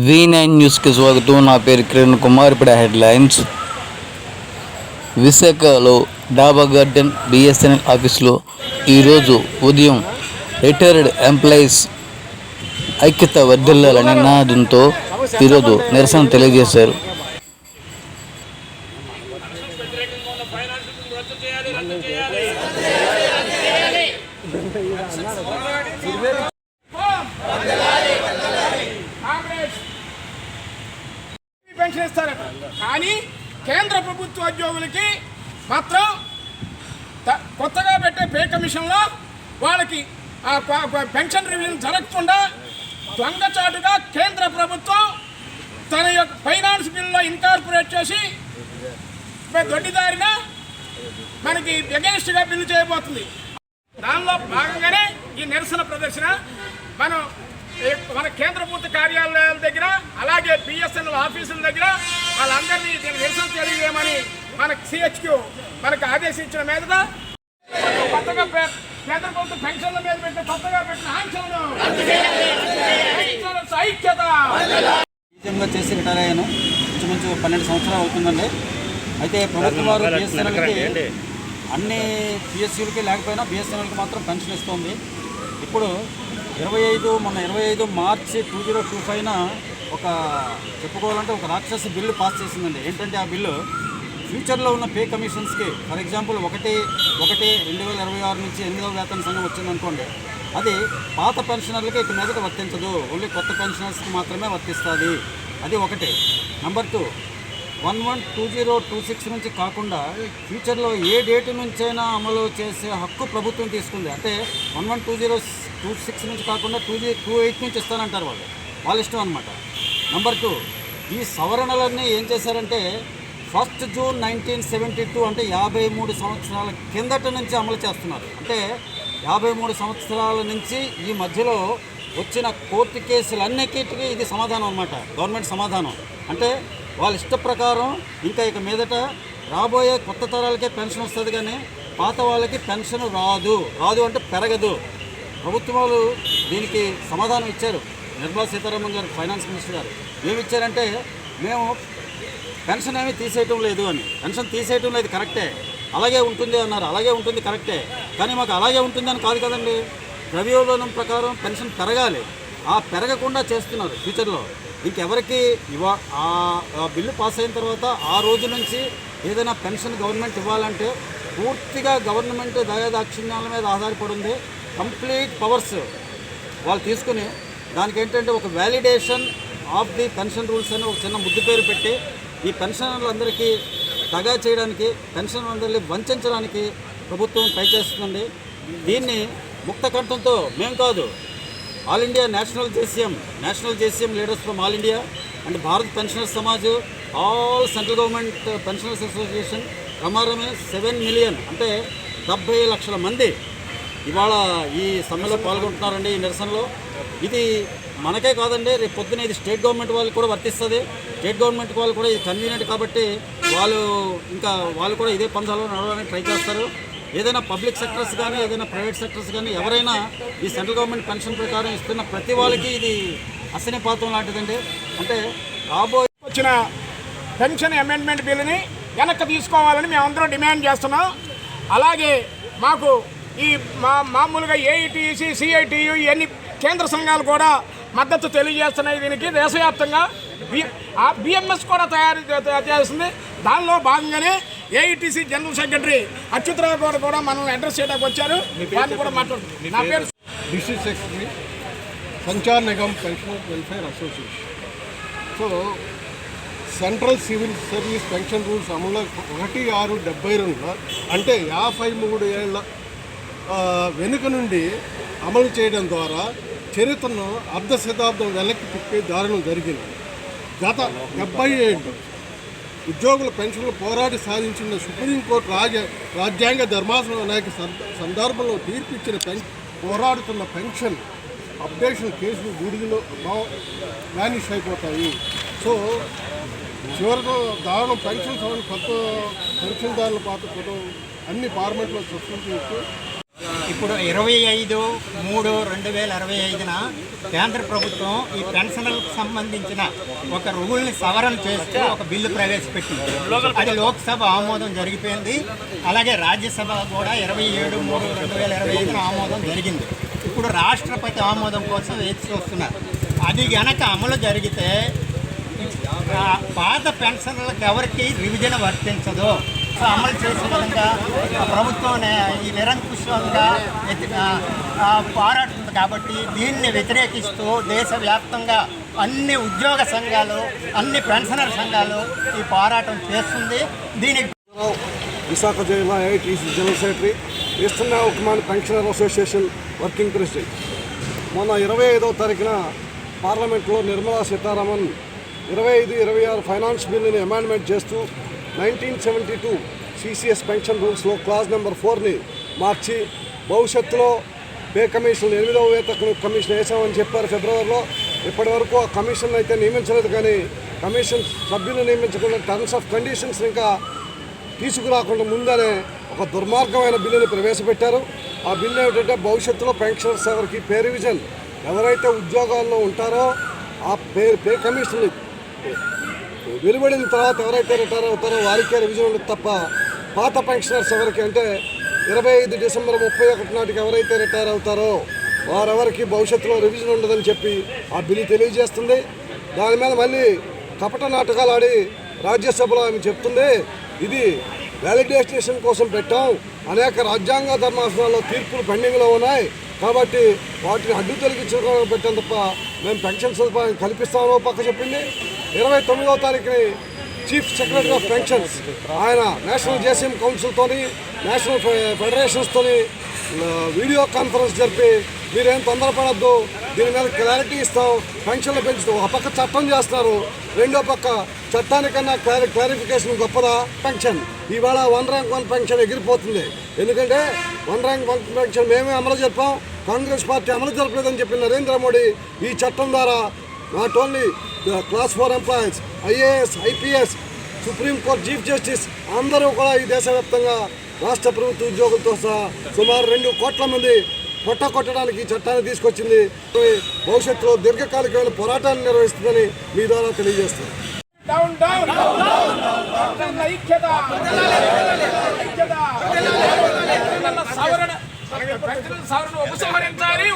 V9 న్యూస్కి స్వాగతం. నా పేరు కిరణ్ కుమార్. ఇప్పుడు హెడ్లైన్స్. విశాఖలో డాబా గార్డెన్ బిఎస్ఎన్ఎల్ ఆఫీసులో ఈరోజు ఉదయం రిటైర్డ్ ఎంప్లాయీస్ ఐక్యత వర్ధిల్లాలనే నినాదంతో ఈరోజు నిరసన తెలియజేశారు. పెన్షన్ ఇస్తారట, కానీ కేంద్ర ప్రభుత్వ ఉద్యోగులకి మాత్రం కొత్తగా పెట్టే పే కమిషన్లో వాళ్ళకి పెన్షన్ రివ్యూ జరగకుండా దొంగచాటుగా కేంద్ర ప్రభుత్వం తన యొక్క ఫైనాన్స్ బిల్లులో ఇన్కార్పొరేట్ చేసి దొడ్డిదారిన మనకి అగెన్స్ట్గా బిల్లు చేయబోతుంది. దానిలో భాగంగానే ఈ నిరసన ప్రదర్శన మన కేంద్ర ప్రభుత్వ కార్యాలయాల దగ్గర, అలాగే బిఎస్ఎన్ఎల్ ఆఫీసుల దగ్గర వాళ్ళందరినీ నిరసన తెలియజేయమని మనకు సిహెచ్క్యూ మనకు ఆదేశించిన మీద కొత్తగా కేంద్ర ప్రభుత్వ పెన్షన్ల మీద పెట్టి కొత్తగా పెట్టిన ఆంక్షలను ఐక్యత చేసి రిటైర్ అయ్యాను. ఇంచుమించు 12 సంవత్సరాలు అవుతుందండి. అయితే ప్రభుత్వం వారు బిఎస్ఎన్ఎల్కి అన్ని పిఎస్సీలకి లేకపోయినా బిఎస్ఎన్ఎల్కి మాత్రం పెన్షన్ ఇస్తుంది. ఇప్పుడు 25 మార్చి 2025 ఒక చెప్పుకోవాలంటే ఒక రాక్షస బిల్లు పాస్ చేసిందండి. ఏంటంటే ఆ బిల్లు ఫ్యూచర్లో ఉన్న పే కమిషన్స్కి, ఫర్ ఎగ్జాంపుల్ 1/1/2026 నుంచి 8వ వేతన సంఘం వచ్చిందనుకోండి, అది పాత పెన్షనర్లకి ఇక మీదట వర్తించదు, ఓన్లీ కొత్త పెన్షనర్స్కి మాత్రమే వర్తిస్తుంది. అది ఒకటి. నెంబర్ 2, 11/2026 నుంచి కాకుండా ఫ్యూచర్లో ఏ డేటు నుంచైనా అమలు చేసే హక్కు ప్రభుత్వం తీసుకుంది. అంటే 11/2026 నుంచి కాకుండా 2028 నుంచి ఇస్తానంటారు వాళ్ళ ఇష్టం అనమాట. నెంబర్ 2, ఈ సవరణలన్నీ ఏం చేశారంటే 1 జూన్ 1972 అంటే 53 సంవత్సరాల కిందట నుంచి అమలు చేస్తున్నారు. అంటే 53 సంవత్సరాల నుంచి ఈ మధ్యలో వచ్చిన కోర్టు కేసులన్నిటికీ ఇది సమాధానం అనమాట, గవర్నమెంట్ సమాధానం. అంటే వాళ్ళ ఇష్ట ప్రకారం ఇక మీదట రాబోయే కొత్త తరాలకే పెన్షన్ వస్తుంది, కానీ పాత వాళ్ళకి పెన్షన్ రాదు అంటే పెరగదు. ప్రభుత్వాలు దీనికి సమాధానం ఇచ్చారు. నిర్మలా సీతారామన్ గారు, ఫైనాన్స్ మినిస్టర్ గారు ఏమి ఇచ్చారంటే, మేము పెన్షన్ ఏమీ తీసేయటం లేదు అని. పెన్షన్ తీసేయటం లేదు కరెక్టే, అలాగే ఉంటుంది అన్నారు. అలాగే ఉంటుంది కరెక్టే, కానీ మాకు అలాగే ఉంటుందని కాదు కదండి. ద్రవ్యోల్బణం ప్రకారం పెన్షన్ పెరగాలి, ఆ పెరగకుండా చేస్తున్నారు. ఫ్యూచర్లో ఇంకెవరికి ఆ బిల్లు పాస్ అయిన తర్వాత ఆ రోజు నుంచి ఏదైనా పెన్షన్ గవర్నమెంట్ ఇవ్వాలంటే పూర్తిగా గవర్నమెంట్ దయాదాక్షిణ్యాల మీద ఆధారపడి ఉంది. కంప్లీట్ పవర్స్ వాళ్ళు తీసుకుని దానికి ఏంటంటే ఒక validation of the pension rules అని ఒక చిన్న ముద్దు పేరు పెట్టి ఈ పెన్షనర్లందరికీ దగా చేయడానికి, పెన్షనర్లందరినీ వంచడానికి ప్రభుత్వం ట్రై చేస్తుంది. దీన్ని ముక్త కంఠంతో మేము కాదు, all India national JCM leaders from all India and Bharat pensioners Samaj, all central government pensioners association, రమారమే 7 మిలియన్ అంటే 70 లక్షల మంది ఇవాళ ఈ సమ్మెలో పాల్గొంటున్నారండి, ఈ నిరసనలో. ఇది మనకే కాదండి, రేపు పొద్దున ఇది స్టేట్ గవర్నమెంట్ వాళ్ళకి కూడా వర్తిస్తుంది. స్టేట్ గవర్నమెంట్ వాళ్ళు కూడా ఇది కన్వీనియంట్ కాబట్టి వాళ్ళు కూడా ఇదే పందాలో నడవడానికి ట్రై చేస్తారు. ఏదైనా పబ్లిక్ సెక్టర్స్ కానీ, ఏదైనా ప్రైవేట్ సెక్టర్స్ కానీ ఎవరైనా ఈ సెంట్రల్ గవర్నమెంట్ పెన్షన్ ప్రకారం ఇస్తున్న ప్రతి వాళ్ళకి ఇది అసనిపాతం లాంటిదండి. అంటే రాబోయే వచ్చిన పెన్షన్ అమెండ్మెంట్ బిల్లుని వెనక్కి తీసుకోవాలని మేమందరం డిమాండ్ చేస్తున్నాం. అలాగే మాకు ఈ మామూలుగా ఏఐటీసీ, సిఐటియు ఇవన్నీ కేంద్ర సంఘాలు కూడా మద్దతు తెలియజేస్తున్నాయి. దీనికి దేశవ్యాప్తంగా బిఎంఎస్ కూడా తయారు చేస్తుంది. దానిలో భాగంగానే ఏఐటీసీ జనరల్ సెక్రటరీ అచ్యుతరావు గారు కూడా మనల్ని అడ్రస్ చేయడానికి వచ్చారు. వారిని కూడా మాట్లాడుతుంది. నా పేరు district secretary, Sanchar Nigam pensioner welfare association. So central civil service pension rules అమలు 1/6/72 అంటే 53 ఏళ్ల వెనుక నుండి అమలు చేయడం ద్వారా చరిత్రను అర్ధ శతాబ్దం వెనక్కి తిప్పే దారుణం జరిగింది. గత 70 ఏళ్ళు ఉద్యోగుల పెన్షన్లు పోరాడి సాధించిన సుప్రీంకోర్టు రాజ్యాంగ ధర్మాసనం అనేక సందర్భంలో తీర్పిచ్చిన పోరాడుతున్న పెన్షన్ అప్డేషన్ కేసులు బూడిదలో వ్యానిష్ అయిపోతాయి. సో చివరకు దారుణం పెన్షన్స్ అవన్నీ కొత్త పెన్షన్దారుల పాత కొత్త అన్ని ఫార్మాట్లో సస్పెండ్ చేస్తూ ఇప్పుడు 25/3/2025న కేంద్ర ప్రభుత్వం ఈ పెన్షన్లకు సంబంధించిన ఒక రూల్ని సవరణ చేస్తూ ఒక బిల్లు ప్రవేశపెట్టింది. అది లోక్సభ ఆమోదం జరిగిపోయింది. అలాగే రాజ్యసభ కూడా 27/3/2025న ఆమోదం జరిగింది. ఇప్పుడు రాష్ట్రపతి ఆమోదం కోసం వేచి చూస్తున్నారు. అది గనక అమలు జరిగితే పాత పెన్షన్లకు ఎవరికి రివిజన్ వర్తించదు. అమలు చేసే విధంగా ప్రభుత్వం ఈ నిరంకుశంగా పోరాడుతుంది. కాబట్టి దీన్ని వ్యతిరేకిస్తూ దేశవ్యాప్తంగా అన్ని ఉద్యోగ సంఘాలు, అన్ని పెన్షనర్ సంఘాలు ఈ పోరాటం చేస్తుంది. దీనికి విశాఖ జిల్లా AITC general secretary, eastern Osmania pensioner association working president. మొన్న 25వ తారీఖున పార్లమెంట్లో నిర్మలా సీతారామన్ 25-26 ఫైనాన్స్ బిల్లుని అమెండ్మెంట్ చేస్తూ 1972 సిసిఎస్ పెన్షన్ రూల్స్లో క్లాజ్ నెంబర్ 4ని మార్చి భవిష్యత్తులో పే కమిషన్ 8వ వేతన కమిషన్ వేసామని చెప్పారు ఫిబ్రవరిలో. ఇప్పటి వరకు ఆ కమిషన్ అయితే నియమించలేదు. కానీ కమిషన్ సభ్యులు నియమించకుండా టర్మ్స్ ఆఫ్ కండిషన్స్ ఇంకా తీసుకురాకుండా ముందనే ఒక దుర్మార్గమైన బిల్లుని ప్రవేశపెట్టారు. ఆ బిల్లు ఏమిటంటే భవిష్యత్తులో పెన్షనర్స్ ఎవరికి పే రివిజన్, ఎవరైతే ఉద్యోగాల్లో ఉంటారో ఆ పే కమిషన్ వెలువడిన తర్వాత ఎవరైతే రిటైర్ అవుతారో వారికే రివిజన్ ఉండదు తప్ప పాత పెన్షనర్స్ ఎవరికి అంటే 25 డిసెంబర్ 31 నాటికి ఎవరైతే రిటైర్ అవుతారో వారెవరికి భవిష్యత్తులో రివిజన్ ఉండదని చెప్పి ఆ బిల్లు తెలియజేస్తుంది. దాని మీద మళ్ళీ కపట నాటకాలు ఆడి రాజ్యసభలో ఆమె చెప్తుంది, ఇది వ్యాలిడేషన్ కోసం పెట్టాం, అనేక రాజ్యాంగ ధర్మాసనాల్లో తీర్పులు పెండింగ్లో ఉన్నాయి కాబట్టి వాటిని అడ్డు తొలగించడం పెట్టాం తప్ప మేము పెన్షన్ సదుపాయం కల్పిస్తామో పక్క చెప్పింది. 29వ తారీఖుని చీఫ్ సెక్రటరీ ఆఫ్ పెన్షన్స్ ఆయన నేషనల్ జేసీఎం కౌన్సిల్తోని నేషనల్ ఫెడరేషన్స్తోని వీడియో కాన్ఫరెన్స్ జరిపి మీరేం తొందరపడద్దు, దీని మీద క్లారిటీ ఇస్తాం, పెన్షన్లు పెంచుతాం. ఒక పక్క చట్టం చేస్తున్నారు, రెండో పక్క చట్టానికన్నా క్లారిఫికేషన్ గొప్పదా పెన్షన్. ఇవాళ 1 ర్యాంక్ 1 పెన్షన్ ఎగిరిపోతుంది. ఎందుకంటే 1 ర్యాంక్ 1 పెన్షన్ మేమే అమలు జరిపాం, కాంగ్రెస్ పార్టీ అమలు జరపలేదని చెప్పిన నరేంద్ర మోడీ ఈ చట్టం ద్వారా not only class 4 employees, IAS, IPS, supreme court chief justice అందరూ కూడా ఈ దేశవ్యాప్తంగా రాష్ట్ర ప్రభుత్వ ఉద్యోగులతో సహా సుమారు 2 కోట్ల మంది కొట్టడానికి ఈ చట్టాన్ని తీసుకొచ్చింది. భవిష్యత్తులో దీర్ఘకాలికమైన పోరాటాన్ని నిర్వహిస్తుందని మీ ద్వారా తెలియజేస్తుంది. డౌన్ డౌన్ ఐక్యత సవరణ ఉపసంహరించాలి.